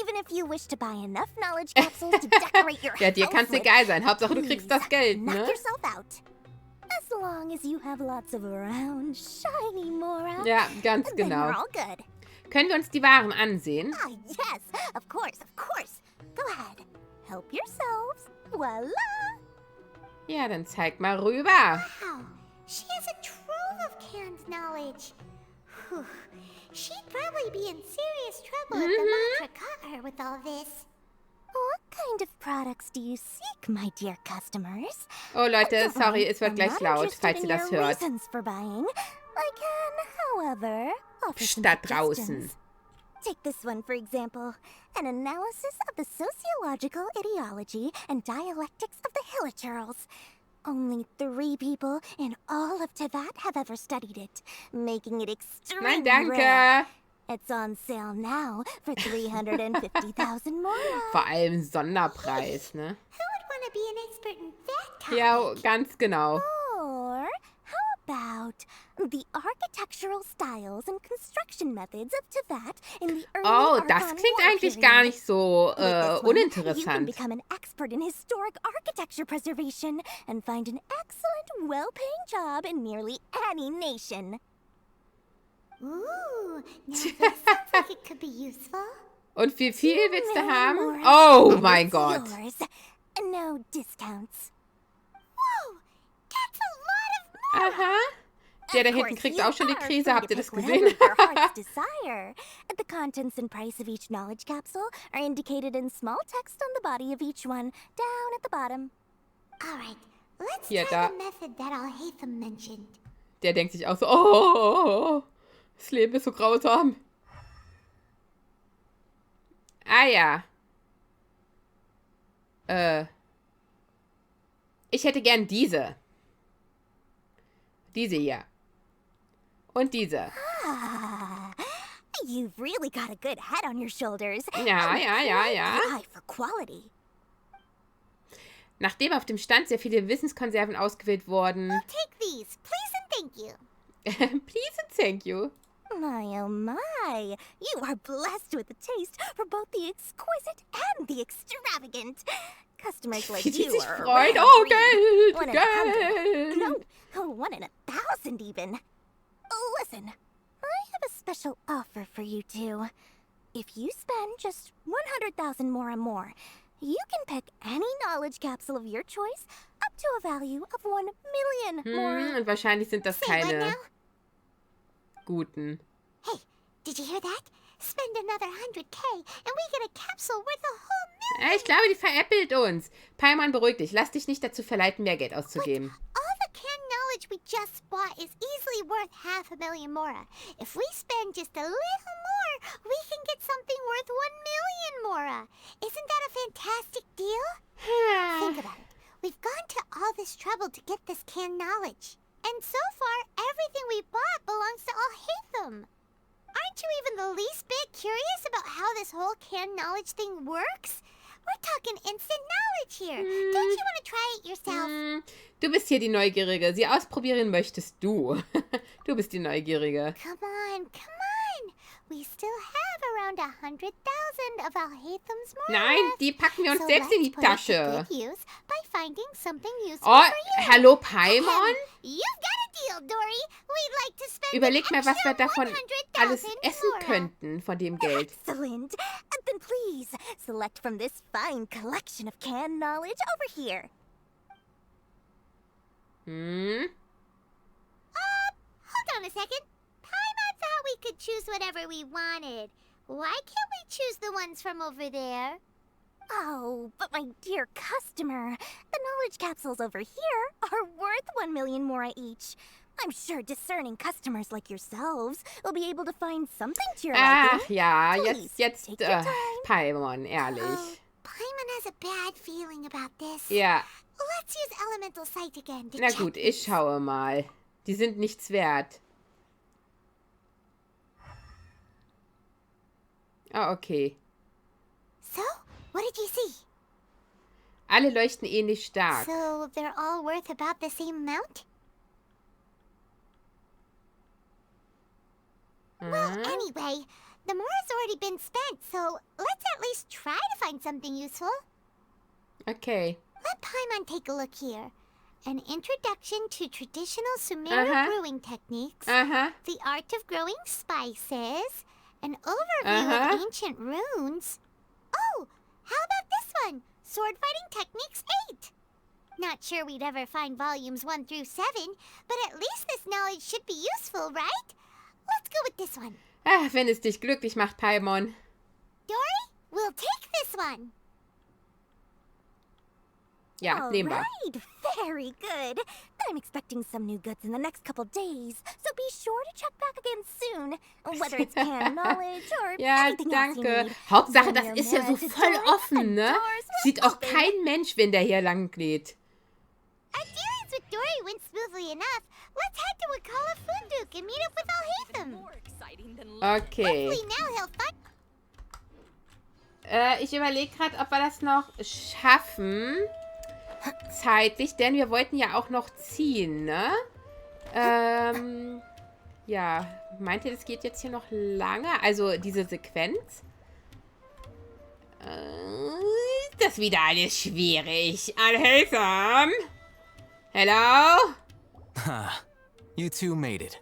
Even if you wish to buy enough knowledge capsules to decorate your Ja, dir house kann's with, egal sein. Hauptsache, du kriegst das Geld, knock ne? yourself out. As long as you have lots of round, shiny Mora, Ja, ganz then genau. we're all good. Können wir uns die Waren ansehen? Ah, yes, of course, of course. Go ahead. Help yourselves. Voila. Ja, dann zeig mal rüber. Wow, she has a trove of canned knowledge. Whew. She'd probably be in serious trouble if the Matra caught her with all this. What kind of products do you seek, my dear customers? Oh, Leute, sorry, es wird I'm gleich not laut, interested falls in ihr das your hört. reasons for buying. I can, however, offer some Statt draußen. suggestions. Take this one, for example. An analysis of the sociological ideology and dialectics of the Hilichurls. Only 3 people in all of Teyvat have ever studied it, making it extremely Nein, rare. danke. It's on sale now for 350,000 more. Vor allem Sonderpreis, ne? Who would want to be an expert in that topic? Ja, ganz genau. Or how about the architectural styles and construction methods of Teyvat in the early Oh, das Archon klingt War eigentlich period? gar nicht so With this one, you can uninteressant. become an expert in historic architecture preservation and find an excellent, well-paying job in nearly any nation. Ooh, now this sounds like it could be useful. Und wie viel willst du haben? More, Oh and mein it's Gott. yours. No discounts. Whoa, that's a lot of more. Aha. Der da Of hinten course, kriegt you auch schon die are Krise. free Habt to ihr das pick gesehen? whatever your heart's desire. The contents and price of each knowledge capsule are indicated in small text on the body of each one, down at the bottom. All right, let's Hier, try da. the method that Al-Haytham mentioned. Der denkt sich auch so, oh, das Leben ist so grausam. Ah ja. Ich hätte gern diese. Diese hier. Und diese. Ah, you've really got a good head on your shoulders. Ja, and ja, ja, quite ja. High for quality. Nachdem auf dem Stand sehr viele Wissenskonserven ausgewählt wurden. Take these, please and thank you. Please and thank you. My oh my, you are blessed with a taste for both the exquisite and the extravagant. Customers like Wie die you sich are a freuen. rare Oh, breed. Geld, 1 in 100. Geld. No, 1 in 1,000 even. Listen, I have a special offer for you two. If you spend just 100,000 more, you can pick any knowledge capsule of your choice up to a value of 1 million more. Und wahrscheinlich sind das Say what keine now? guten. Hey, did you hear that? Spend another 100K and we get a capsule worth a whole million. Ich glaube, die veräppelt uns. Paimon, beruhig dich. Lass dich nicht dazu verleiten, mehr Geld auszugeben. All the canned knowledge we just bought is easily worth 500,000 Mora. If we spend just a little more, we can get something worth 1 million Mora. Isn't that a fantastic deal? Think about it. We've gone to all this trouble to get this canned knowledge. And so far, everything we bought belongs to Al-Haytham. Aren't you even the least bit curious about how this whole canned knowledge thing works? We're talking instant knowledge here. Don't you want to try it yourself? Du bist hier die Neugierige. Sie ausprobieren möchtest du. Du bist die Neugierige. Come on. We still have around 100,000 of Al-Haytham's Mora. Nein, die packen wir uns selbst in die let's put it to Tasche. good use by finding something useful Oh, for you. hallo Paimon? You've got a deal, Dory. We'd like to spend Überleg mal, was wir davon 100,000 alles essen Flora. könnten von dem Geld. Excellent. Then please, select from this fine collection of canned knowledge over here. Hm? Hold on a second. Paimon thought we could choose whatever we wanted. Why can't we choose the ones from over there? Oh, but my dear customer, the knowledge capsules over here are worth 1 million more each. I'm sure discerning customers like yourselves will be able to find something to your liking. Ach ja, Please, jetzt, take your time. Paimon, ehrlich. Paimon has a bad feeling about this. Ja, Let's use Elemental Sight again to na check gut, these. ich schaue mal. Die sind nichts wert. Ah, okay. So, what did you see? Alle leuchten ähnlich stark. So, they're all worth about the same amount? Well, anyway, the more has already been spent, so let's at least try to find something useful. Okay. Let Paimon take a look here. An introduction to traditional Sumeru brewing techniques, the art of growing spices, an overview of ancient runes. Oh, how about this one? Sword Fighting Techniques 8. Not sure we'd ever find volumes 1 through 7, but at least this knowledge should be useful, right? Let's go with this one. Ah, wenn es dich glücklich macht, Paimon. Dory, we'll take this one. Ja, nehmen wir. Right, very good. I'm expecting some new goods in the next couple days, so be sure to check back again soon. Whether it's canned knowledge or Ja, anything else you danke. need. Hauptsache, When das your ist ja so marriage is voll done, offen, ne? the doors will Sieht auch open. kein Mensch, wenn der hier lang geht. Our dealings with Dory went smoothly enough. Let's head to Wakala Funduk and meet up with Alhaitham. Okay. Hopefully now he'll find... Ich überlege gerade, ob wir das noch schaffen. Zeitlich, denn wir wollten ja auch noch ziehen, ne? Ja, meint ihr, das geht jetzt hier noch lange? Also diese Sequenz? Das ist wieder alles schwierig. Allhaitham? Hello? Ha, you two made it.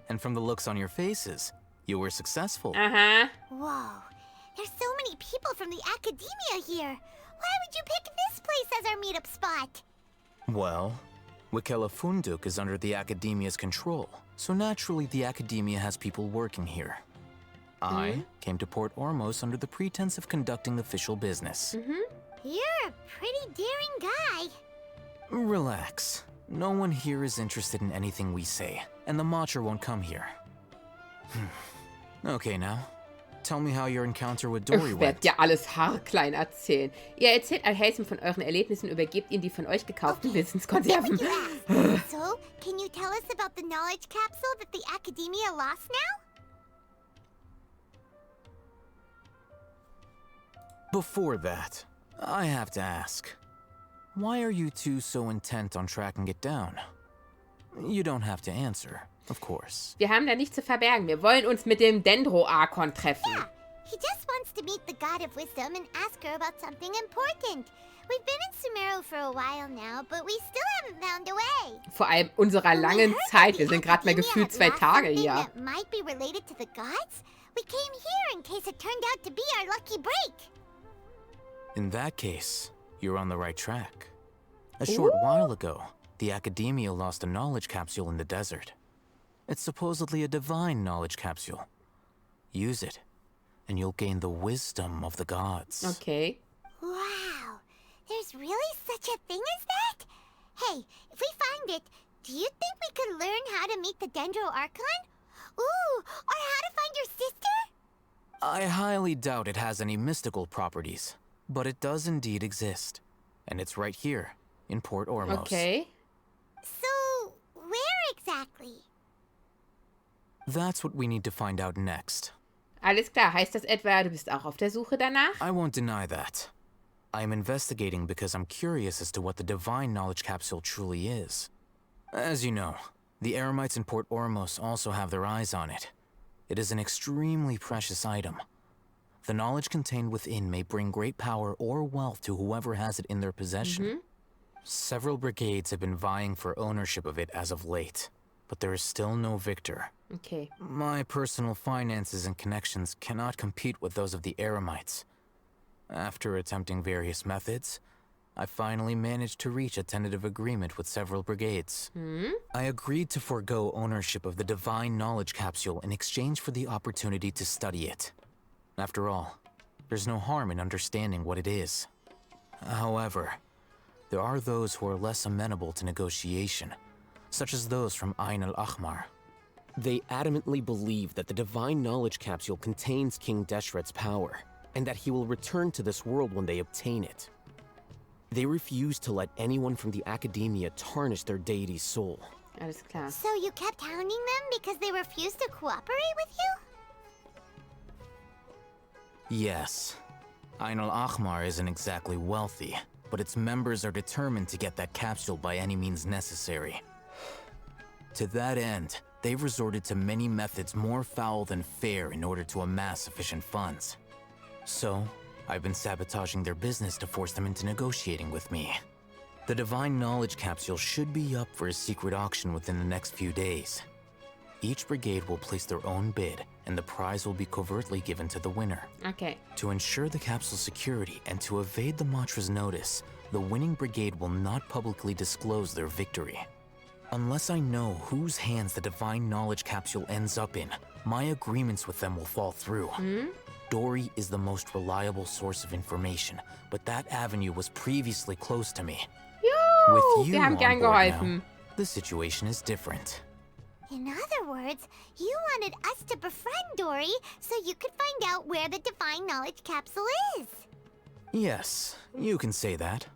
And from the looks on your faces, you were successful. Aha. Whoa, there's so many people from the academia here. Why would you pick this place as our meetup spot? Well, Wakela Funduk is under the Academia's control, so naturally the Academia has people working here. I came to Port Ormos under the pretense of conducting official business. You're a pretty daring guy. Relax. No one here is interested in anything we say, and the Matcha won't come here. Okay, now, tell me how your encounter with Dory Ich went. werde dir alles haarklein erzählen. Ihr erzählt Allhaitham von euren Erlebnissen und übergebt ihm die von euch gekauften Wissenskonserven. So, can you tell us about the knowledge capsule that the academia lost now? Before that, I have to ask, why are you two so intent on tracking it down? You don't have to answer, of course. Wir haben da nichts zu verbergen. Wir wollen uns mit dem Dendro-Arkon treffen. Yeah, he just wants to meet the God of Wisdom and ask her about something important. We've been in Sumeru for a while now, but we still haven't found a way. Vor allem unserer langen Zeit. Wir sind gerade mal Academia gefühlt had 2 lost Tage something hier. that might be related to the gods. We came here in case it turned out to be our lucky break. In that case, you're on the right track. A short while ago, the Academia lost a knowledge capsule in the desert. It's supposedly a divine knowledge capsule. Use it, and you'll gain the wisdom of the gods. Okay. Wow, there's really such a thing as that? Hey, if we find it, do you think we could learn how to meet the Dendro Archon? Ooh, or how to find your sister? I highly doubt it has any mystical properties, but it does indeed exist. And it's right here, in Port Ormos. Okay. So, where exactly? That's what we need to find out next. Alles klar. Heißt das etwa, du bist auch auf der Suche danach? I won't deny that. I am investigating because I'm curious as to what the divine knowledge capsule truly is. As you know, the Eremites in Port Ormos also have their eyes on it. It is an extremely precious item. The knowledge contained within may bring great power or wealth to whoever has it in their possession. Several brigades have been vying for ownership of it as of late, but there is still no victor. Okay. My personal finances and connections cannot compete with those of the Eremites. After attempting various methods, I finally managed to reach a tentative agreement with several brigades. I agreed to forego ownership of the Divine Knowledge Capsule in exchange for the opportunity to study it. After all, there's no harm in understanding what it is. However, there are those who are less amenable to negotiation, such as those from Ain al-Ahmar. They adamantly believe that the Divine Knowledge Capsule contains King Deshret's power, and that he will return to this world when they obtain it. They refuse to let anyone from the Academia tarnish their deity's soul. Alles klar. So you kept hounding them because they refused to cooperate with you? Yes. Ain al-Ahmar isn't exactly wealthy, but its members are determined to get that capsule by any means necessary. To that end, they've resorted to many methods more foul than fair in order to amass sufficient funds. So, I've been sabotaging their business to force them into negotiating with me. The Divine Knowledge Capsule should be up for a secret auction within the next few days. Each brigade will place their own bid, and the prize will be covertly given to the winner. Okay. To ensure the capsule's security and to evade the Matra's notice, the winning brigade will not publicly disclose their victory. Unless I know whose hands the Divine Knowledge Capsule ends up in, my agreements with them will fall through. Dory is the most reliable source of information, but that avenue was previously closed to me. With you wir haben on gern board geholfen. now, the situation is different. In other words, you wanted us to befriend Dory so you could find out where the Divine Knowledge Capsule is. Yes, you can say that.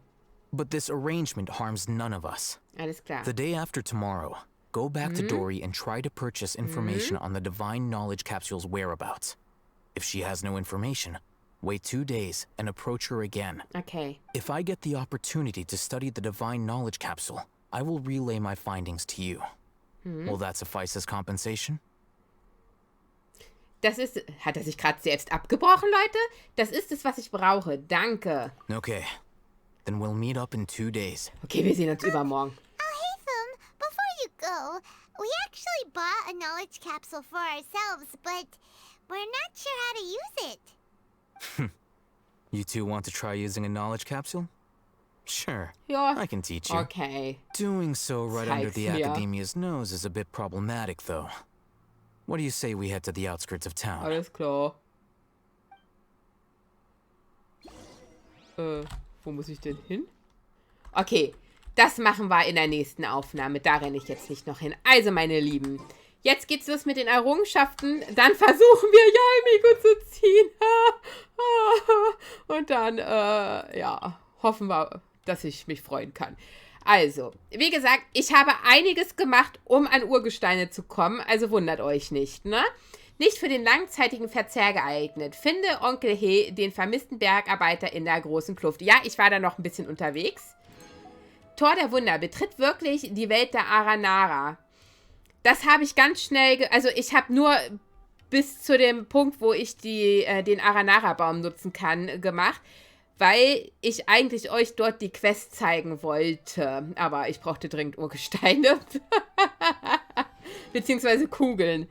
But this arrangement harms none of us. Alles klar. The day after tomorrow, go back to Dory and try to purchase information on the Divine Knowledge Capsule's whereabouts. If she has no information, wait 2 days and approach her again. Okay. If I get the opportunity to study the Divine Knowledge Capsule, I will relay my findings to you. Will that suffice as compensation? Das ist... Hat er sich gerade selbst abgebrochen, Leute? Das ist es, was ich brauche. Danke. Okay. Then we'll meet up in 2 days. Okay, wir sehen uns übermorgen. Haytham, before you go, we actually bought a knowledge capsule for ourselves, but we're not sure how to use it. You two want to try using a knowledge capsule? Sure. Ja. I can teach you. Okay. Doing so right under the Zeig's mir. Academia's nose is a bit problematic, though. What do you say we head to the outskirts of town? Alles klar. Wo muss ich denn hin? Okay, das machen wir in der nächsten Aufnahme. Da renne ich jetzt nicht noch hin. Also, meine Lieben, jetzt geht's los mit den Errungenschaften. Dann versuchen wir Yalmigo zu ziehen. Und dann, ja, hoffen wir, dass ich mich freuen kann. Also, wie gesagt, ich habe einiges gemacht, um an Urgesteine zu kommen. Also wundert euch nicht, ne? Nicht für den langzeitigen Verzehr geeignet. Finde Onkel He, den vermissten Bergarbeiter in der großen Kluft. Ja, ich war da noch ein bisschen unterwegs. Tor der Wunder. Betritt wirklich die Welt der Aranara. Das habe ich ganz schnell... Also ich habe nur bis zu dem Punkt, wo ich den Aranara-Baum nutzen kann, gemacht. Weil ich eigentlich euch dort die Quest zeigen wollte. Aber ich brauchte dringend Urgesteine. Beziehungsweise Kugeln.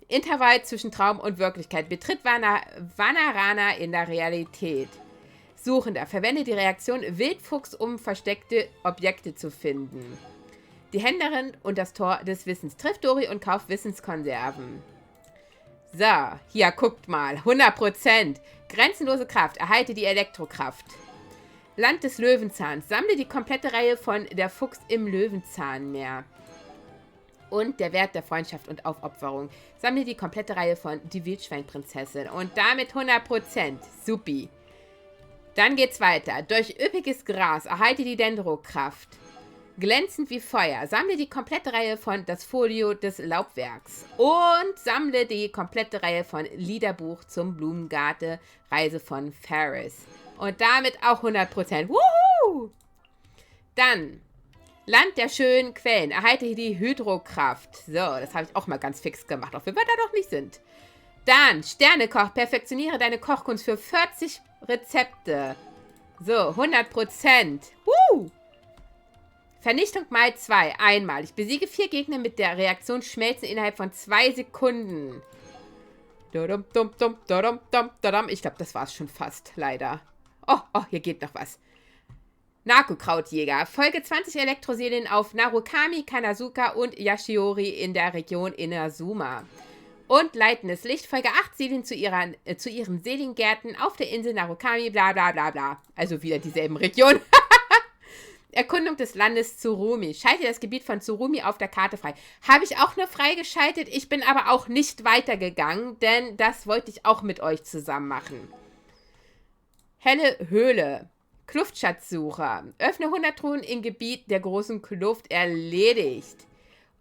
Intervall zwischen Traum und Wirklichkeit. Betritt Vanarana in der Realität. Suchender. Verwende die Reaktion Wildfuchs, um versteckte Objekte zu finden. Die Händlerin und das Tor des Wissens. Trifft Dory und kauft Wissenskonserven. So, hier, guckt mal. 100%. Grenzenlose Kraft. Erhalte die Elektrokraft. Land des Löwenzahns. Sammle die komplette Reihe von Der Fuchs im Löwenzahnmeer. Und der Wert der Freundschaft und Aufopferung. Sammle die komplette Reihe von Die Wildschweinprinzessin. Und damit 100%. Supi. Dann geht's weiter. Durch üppiges Gras. Erhalte die Dendrokraft. Glänzend wie Feuer. Sammle die komplette Reihe von Das Folio des Laubwerks. Und sammle die komplette Reihe von Liederbuch zum Blumengarten. Reise von Ferris. Und damit auch 100%. Wuhu! Dann Land der schönen Quellen. Erhalte die Hydrokraft. So, das habe ich auch mal ganz fix gemacht, auch wenn wir da noch nicht sind. Dann Sternekoch. Perfektioniere deine Kochkunst für 40 Rezepte. So, 100%. Vernichtung mal 2. Einmal. Ich besiege 4 Gegner mit der Reaktion Schmelzen innerhalb von 2 Sekunden. Ich glaube, das war es schon fast, leider. Oh, hier geht noch was. Naku-Krautjäger. Folge 20 Elektroseelen auf Narukami, Kanazuka und Yashiori in der Region Inazuma. Und leitendes Licht. Folge 8 Seelen zu ihren Seelengärten auf der Insel Narukami, bla bla bla bla. Also wieder dieselben Regionen. Erkundung des Landes Tsurumi. Schalte das Gebiet von Tsurumi auf der Karte frei. Habe ich auch nur freigeschaltet. Ich bin aber auch nicht weitergegangen, denn das wollte ich auch mit euch zusammen machen. Helle Höhle. Kluftschatzsucher. Öffne 100 Truhen im Gebiet der großen Kluft. Erledigt.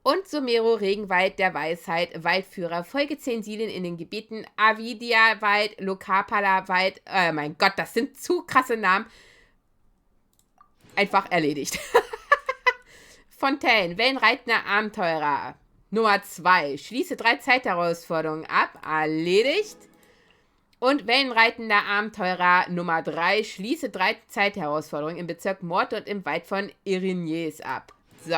Und Sumeru Regenwald der Weisheit. Waldführer. Folge 10 Seelen in den Gebieten Avidia-Wald, Lokapala-Wald. Mein Gott, das sind zu krasse Namen. Einfach erledigt. Fontaine, Wellenreitender Abenteurer. Nummer 2. Schließe 3 Zeitherausforderungen ab. Erledigt. Und Wellenreitender Abenteurer Nummer 3. Schließe 3 Zeitherausforderungen im Bezirk Mord und im Wald von Irinies ab. So.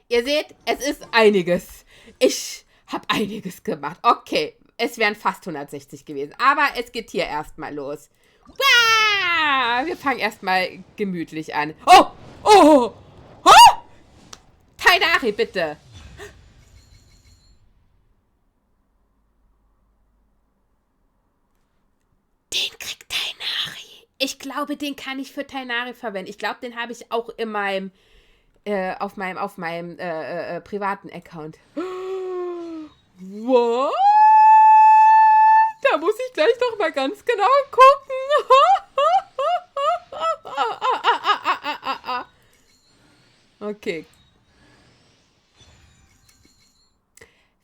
Ihr seht, es ist einiges. Ich habe einiges gemacht. Okay, es wären fast 160 gewesen. Aber es geht hier erstmal los. Wir fangen erstmal gemütlich an. Oh! Tainari, bitte. Den kriegt Tainari. Ich glaube, den kann ich für Tainari verwenden. Ich glaube, den habe ich auch in meinem auf meinem privaten Account. What? Da muss ich gleich noch mal ganz genau gucken. Okay.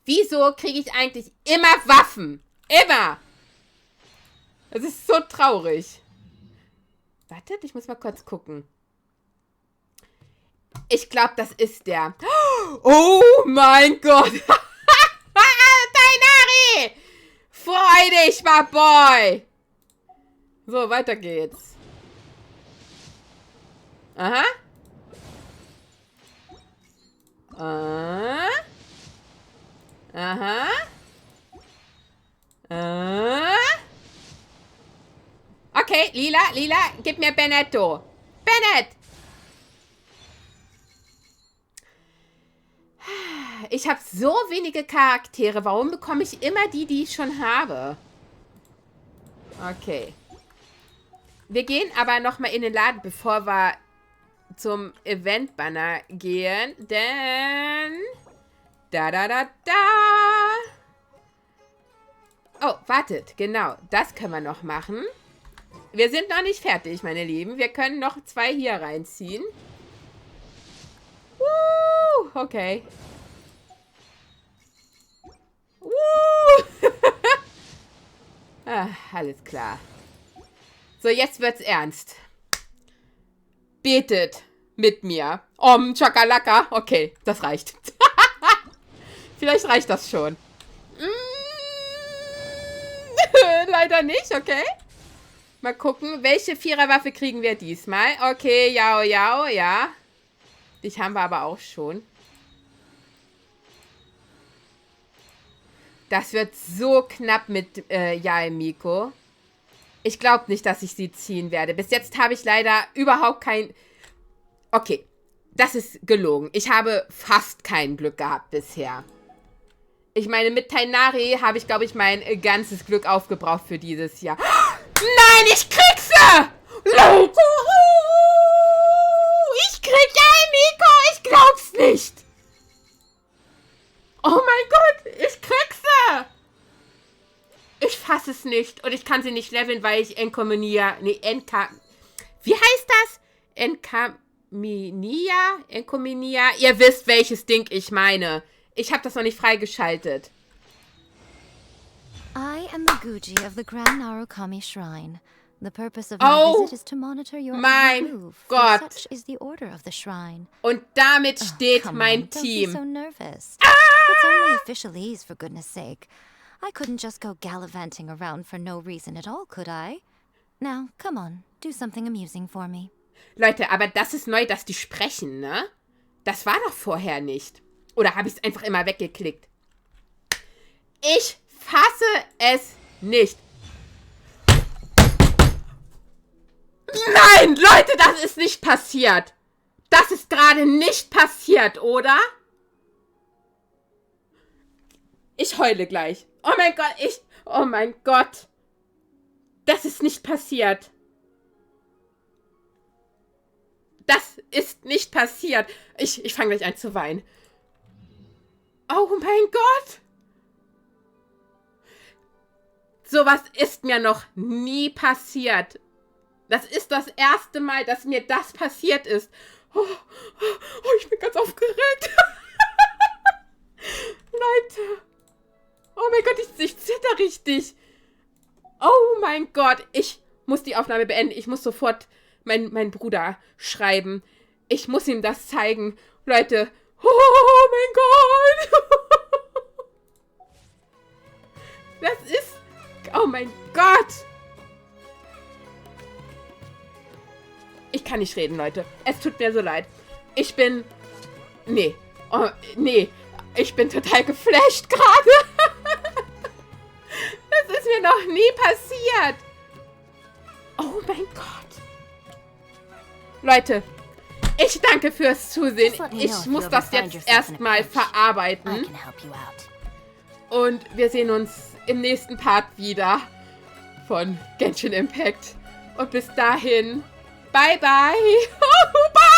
Wieso kriege ich eigentlich immer Waffen? Immer! Das ist so traurig. Wartet, ich muss mal kurz gucken. Ich glaube, das ist der. Oh mein Gott! Tainari! Freu dich, my boy! So, weiter geht's. Aha. Aha. Okay, Lila, gib mir Benetto. Bennett! Ich habe so wenige Charaktere. Warum bekomme ich immer die ich schon habe? Okay. Wir gehen aber nochmal in den Laden, bevor wir zum Event-Banner gehen. Denn... Oh, wartet. Genau. Das können wir noch machen. Wir sind noch nicht fertig, meine Lieben. Wir können noch 2 hier reinziehen. Okay. Alles klar. So, jetzt wird's ernst. Betet mit mir. Chakalaka. Okay, das reicht. Vielleicht reicht das schon. Leider nicht, okay. Mal gucken, welche Viererwaffe kriegen wir diesmal. Okay, ja. Dich haben wir aber auch schon. Das wird so knapp mit Yaemiko. Ich glaube nicht, dass ich sie ziehen werde. Bis jetzt habe ich leider überhaupt kein... Okay, das ist gelogen. Ich habe fast kein Glück gehabt bisher. Ich meine, mit Tainari habe ich, glaube ich, mein ganzes Glück aufgebraucht für dieses Jahr. Nein, ich krieg sie! Leute! Ich krieg Yaemiko! Ich glaub's nicht! Oh mein Gott, ich krieg sie! Ich fasse es nicht. Und ich kann sie nicht leveln, weil ich Enkominia... Nee, wie heißt das? Enkominia? Ihr wisst, welches Ding ich meine. Ich habe das noch nicht freigeschaltet. I am the Guji of the Grand Narukami Shrine. The purpose of my visit is to monitor your every move. Gott. Such is the order of the shrine. Und damit steht mein Team. Don't be so nervous. It's only officialese, for goodness sake. I couldn't just go gallivanting around for no reason at all, could I? Now, come on, do something amusing for me. Leute, aber das ist neu, dass die sprechen, ne? Das war doch vorher nicht. Oder habe ich es einfach immer weggeklickt? Ich fasse es nicht. Nein, Leute, das ist nicht passiert. Das ist gerade nicht passiert, oder? Ich heule gleich. Oh mein Gott, oh mein Gott. Das ist nicht passiert. Das ist nicht passiert. Ich fange gleich an zu weinen. Oh mein Gott. Sowas ist mir noch nie passiert. Das ist das erste Mal, dass mir das passiert ist. Oh, ich bin ganz aufgeregt. Leute. Oh mein Gott, ich zitter richtig. Oh mein Gott. Ich muss die Aufnahme beenden. Ich muss sofort meinen Bruder schreiben. Ich muss ihm das zeigen. Leute. Oh mein Gott. Das ist... Oh mein Gott. Ich kann nicht reden, Leute. Es tut mir so leid. Ich bin... Nee. Oh, nee. Ich bin total geflasht gerade. Das ist mir noch nie passiert. Oh mein Gott. Leute, ich danke fürs Zusehen. Ich muss das jetzt erstmal verarbeiten. Und wir sehen uns im nächsten Part wieder von Genshin Impact. Und bis dahin, bye bye. Bye.